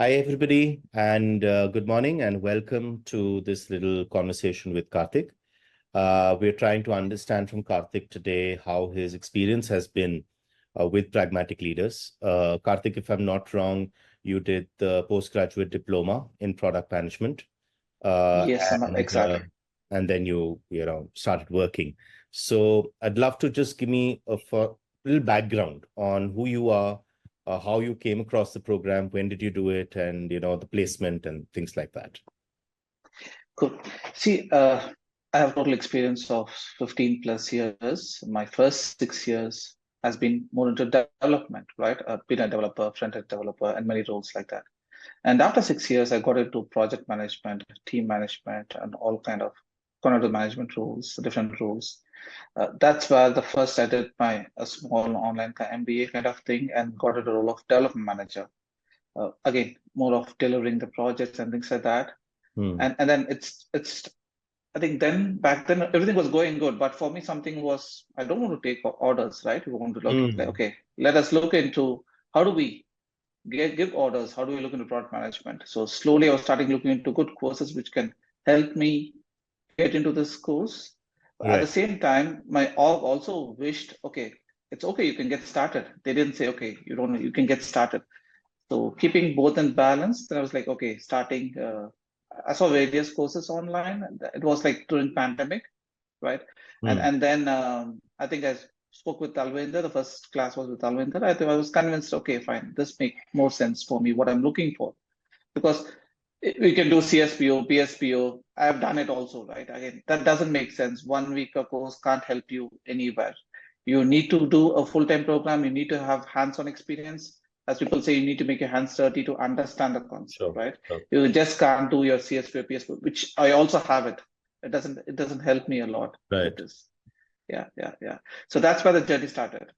Hi, everybody, and good morning, and welcome to this little conversation with Karthik. We're trying to understand from Karthik today how his experience has been with Pragmatic Leaders. Karthik, if I'm not wrong, you did the postgraduate diploma in product management, Yes, exactly. and then you started working. So I'd love to just give me a little background on who you are, how you came across the program, when did you do it, and the placement and things like that. Cool. See, I have total experience of 15 plus years. My first 6 years has been more into development, right? I've been a developer, front-end developer, and many roles like that. And after 6 years, I got into project management, team management, and all kind of management roles, different roles. That's where the first I did my a small online MBA kind of thing and got into the role of development manager. Again, more of delivering the projects and things like that. And then it's I think then back then everything was going good, but for me something was I don't want to take orders, right? We want to look like, okay, let us look into how do we give orders, how do we look into product management. So slowly I was starting looking into good courses which can help me get into this course. At the same time, my org also wished, okay, it's okay, you can get started. They didn't say, okay, you can get started. So keeping both in balance, then I was like, okay, starting. I saw various courses online. It was like during pandemic, right? And then I think I spoke with 𝗏𝗏𝗀𝗀𝗀. The first class was with 𝗏𝗏𝗀𝗀𝗀. I think I was convinced, okay, fine, this makes more sense for me, what I'm looking for, because we can do CSPO, PSPO. I've done it also, right? Again, that doesn't make sense. 1 week a course can't help you anywhere. You need to do a full-time program. You need to have hands-on experience. As people say, you need to make your hands dirty to understand the concept, right? You just can't do your CSPO, PSPO, which I also have it. It doesn't help me a lot with this. Yeah. So that's where the journey started.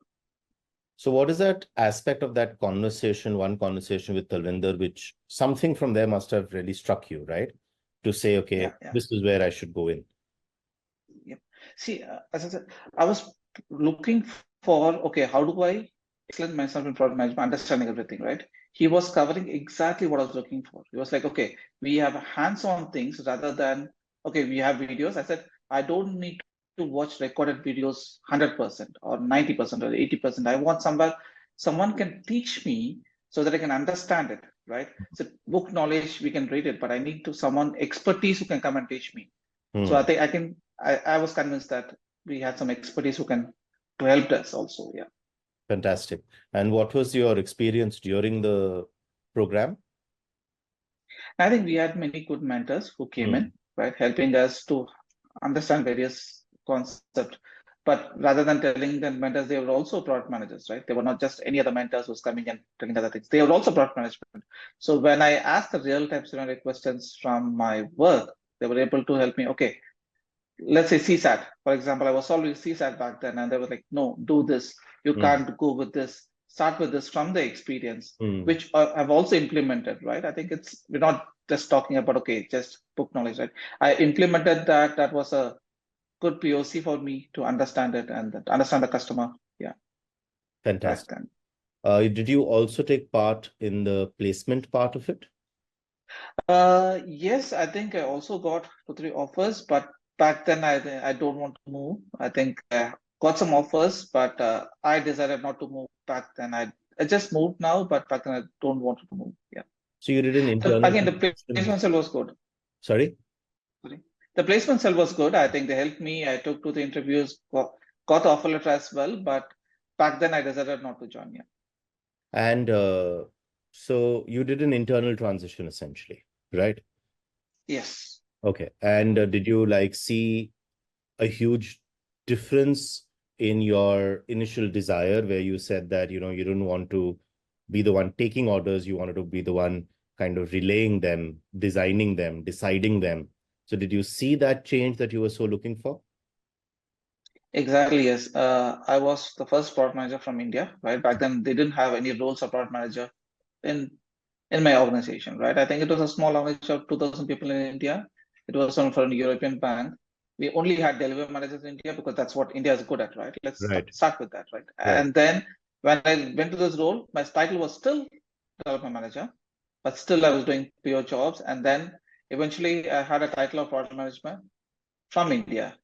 So what is that aspect of that conversation, one conversation with 𝗏𝗏𝗀𝗀𝗀, which something from there must have really struck you, right? To say, okay, this is where I should go in. Yep. See, as I said, I was looking for, okay, how do I excellence myself in product management, understanding everything, right? He was covering exactly what I was looking for. He was like, okay, we have hands-on things rather than, okay, we have videos. I said, I don't need to watch recorded videos 100% or 90% or 80%. I want someone can teach me so that I can understand it, right? So book knowledge, we can read it, but I need someone expertise who can come and teach me. So I think I was convinced that we had some expertise who helped us also. Yeah. Fantastic. And what was your experience during the program? I think we had many good mentors who came in, right, helping us to understand various concepts. But rather than telling them mentors, they were also product managers, right? They were not just any other mentors who's coming and telling other things. They were also product management. So when I asked the real-time scenario questions from my work, they were able to help me. Okay, let's say CSAT, for example, I was solving CSAT back then, and they were like, no, do this. You can't go with this. Start with this from the experience, which I've also implemented, right? I think we're not just talking about, okay, just book knowledge, right? I implemented that. That was a good POC for me to understand it and understand the customer. Yeah. Fantastic. Did you also take part in the placement part of it? Yes, I think I also got 2-3 offers, but back then I don't want to move. I think I got some offers, but I decided not to move back then. I just moved now, but back then I don't want to move. Yeah. So you did an internal. Again, the placement cell was good. Sorry? The placement cell was good. I think they helped me. I took 2-3 interviews, got the offer letter as well, but back then I decided not to join. Yeah. And so you did an internal transition essentially, right? Yes. Okay. And did you see a huge difference in your initial desire where you said that, you didn't want to be the one taking orders, you wanted to be the one kind of relaying them, designing them, deciding them. So did you see that change that you were so looking for? Exactly, yes. I was the first product manager from India, right? Back then, they didn't have any roles of product manager in my organization, right? I think it was a small organization of 2,000 people in India. It was for a European bank. We only had delivery managers in India because that's what India is good at, right? Let's start with that, right? And then when I went to this role, my title was still development manager, but still I was doing pure jobs. And then eventually I had a title of product management from India.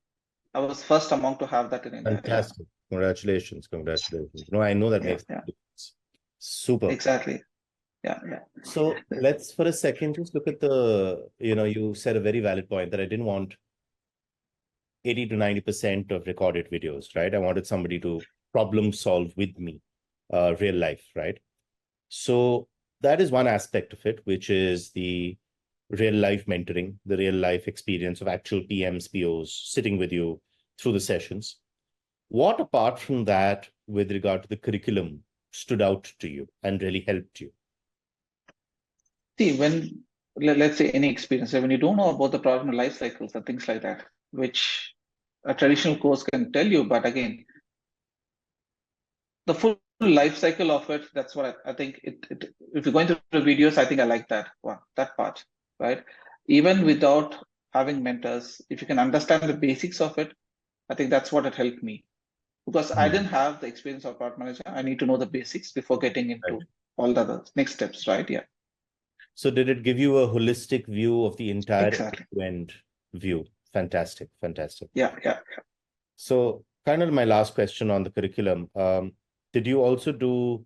I was first among to have that in India. Fantastic. Yeah. Congratulations. Congratulations. No, I know that makes a difference. Super. Exactly. Yeah. So let's for a second just look at the, you said a very valid point that I didn't want 80 to 90% of recorded videos, right? I wanted somebody to problem solve with me, real life, right? So that is one aspect of it, which is the real life mentoring, the real life experience of actual PMs, POs sitting with you through the sessions. What apart from that, with regard to the curriculum, stood out to you and really helped you? See, when let's say any experience, when you don't know about the product life cycles and things like that, which a traditional course can tell you, but again, the full life cycle of it, that's what I think if you're going through the videos, I think I like that one, that part, right? Even without having mentors, if you can understand the basics of it, I think that's what it helped me, because I didn't have the experience of product manager. I need to know the basics before getting into all the other next steps, right? Yeah. So did it give you a holistic view of the entire end view? Fantastic. Yeah. So kind of my last question on the curriculum. Did you also do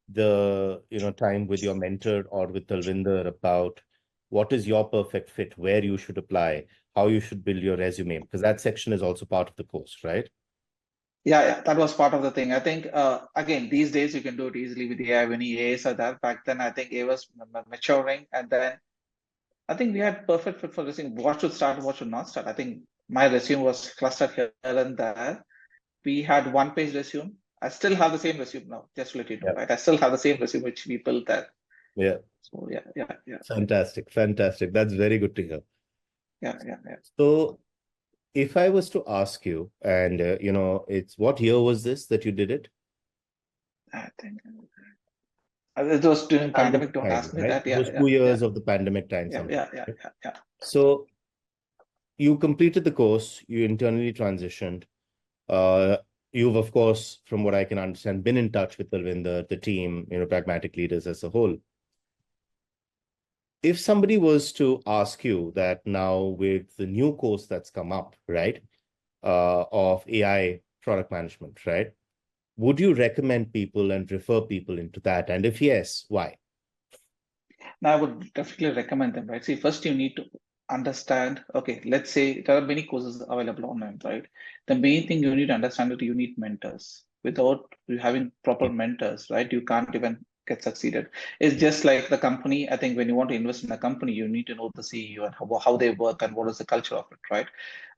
the time with your mentor or with 𝗦𝗀𝘀𝗀𝗃𝗲𝗏𝗏 about what is your perfect fit, where you should apply, how you should build your resume? Because that section is also part of the course, right? Yeah, that was part of the thing. I think, again, these days you can do it easily with AI, when AIs are there. Back then, I think AI was maturing. And then I think we had perfect fit for this thing. What should start, what should not start. I think my resume was clustered here and there. We had one-page resume. I still have the same resume now, just to let you know, right? I still have the same resume which we built there. Yeah. So yeah. Fantastic. That's very good to hear. Yeah. So if I was to ask you, and it's what year was this that you did it? I think it was during pandemic. Don't ask me that. Yeah, it was 2 years of the pandemic time. Yeah. So you completed the course, you internally transitioned. You've, of course, from what I can understand, been in touch with the team, Pragmatic Leaders as a whole. If somebody was to ask you that now with the new course that's come up, right, of AI product management, right, would you recommend people and refer people into that? And if yes, why? Now, I would definitely recommend them, right? See, first you need to understand, okay, let's say there are many courses available online, right? The main thing you need to understand is you need mentors. Without you having proper mentors, right, you can't even get succeeded. It's just like the company. I think when you want to invest in a company, you need to know the CEO and how they work and what is the culture of it, right?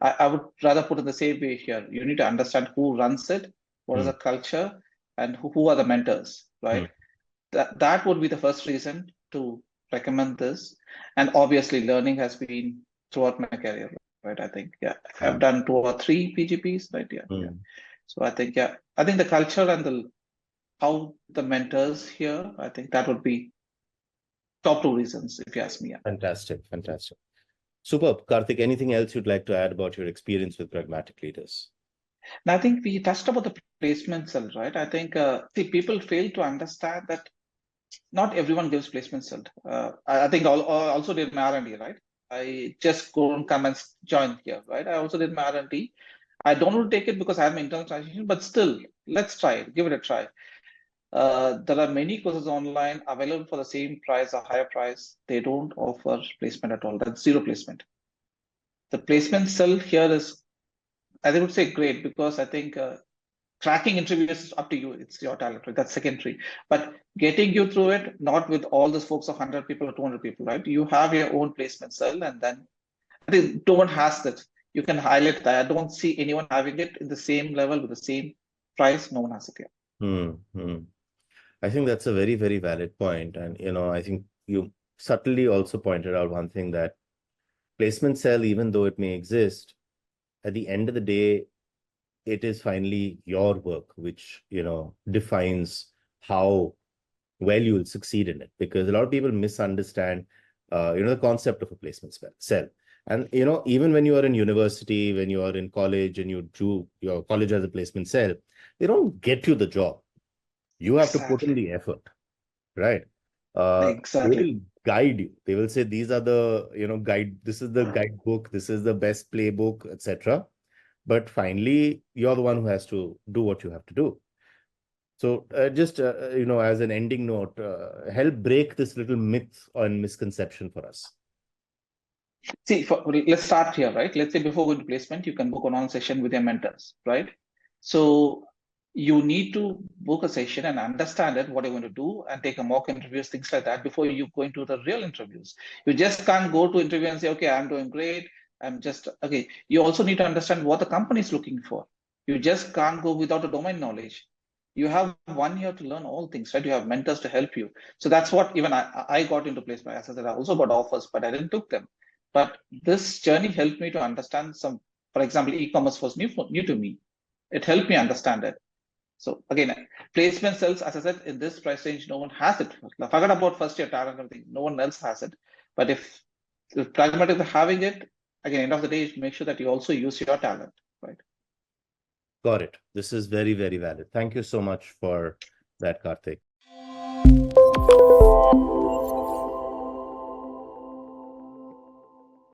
I would rather put it the same way here. You need to understand who runs it, what is the culture, and who are the mentors, right? That would be the first reason to recommend this. And obviously learning has been throughout my career, right? I think I've done 2 or 3 PGPs, right? Yeah. So I think the culture and how the mentors here, I think that would be top 2 reasons if you ask me. Fantastic. Superb. Karthik, anything else you'd like to add about your experience with Pragmatic Leaders? Now, I think we touched about the placement cell, right? I think people fail to understand that not everyone gives placement cell. I think I also did my R&D, right? I just couldn't come and join here, right? I also did my R&D. I don't want to take it because I have my internal transition, but still, let's try it. Give it a try. There are many courses online available for the same price or higher price. They don't offer placement at all. That's zero placement. The placement cell here is, I would say, great, because I think cracking interviews is up to you. It's your talent, right? That's secondary. But getting you through it, not with all those folks of 100 people or 200 people, right? You have your own placement cell, and then I think no one has that. You can highlight that. I don't see anyone having it in the same level with the same price. No one has it yet. I think that's a very, very valid point. And, I think you subtly also pointed out one thing, that placement cell, even though it may exist, at the end of the day, it is finally your work which, defines how well you will succeed in it. Because a lot of people misunderstand, the concept of a placement cell. And, even when you are in university, when you are in college and you do your college as a placement cell, they don't get you the job. You have to put in the effort, right? Exactly. They will guide you. They will say, these are the, this is the guidebook, this is the best playbook, etc. But finally, you're the one who has to do what you have to do. So just, as an ending note, help break this little myth and misconception for us. See, let's start here, right? Let's say before going to placement, you can book an on session with your mentors, right? So you need to book a session and understand it, what you're going to do, and take a mock interviews, things like that, before you go into the real interviews. You just can't go to interview and say, okay, I'm doing great. Okay. You also need to understand what the company is looking for. You just can't go without a domain knowledge. You have 1 year to learn all things, right? You have mentors to help you. So that's what even I got into placement. As I said, I also got offers, but I didn't took them. But this journey helped me to understand for example, e-commerce was new to me. It helped me understand it. So again, placement cells, as I said, in this price range, no one has it. Forget about first year talent and everything. No one else has it. But if Pragmatic is having it, again, end of the day, make sure that you also use your talent, right? Got it. This is very, very valid. Thank you so much for that, Karthik.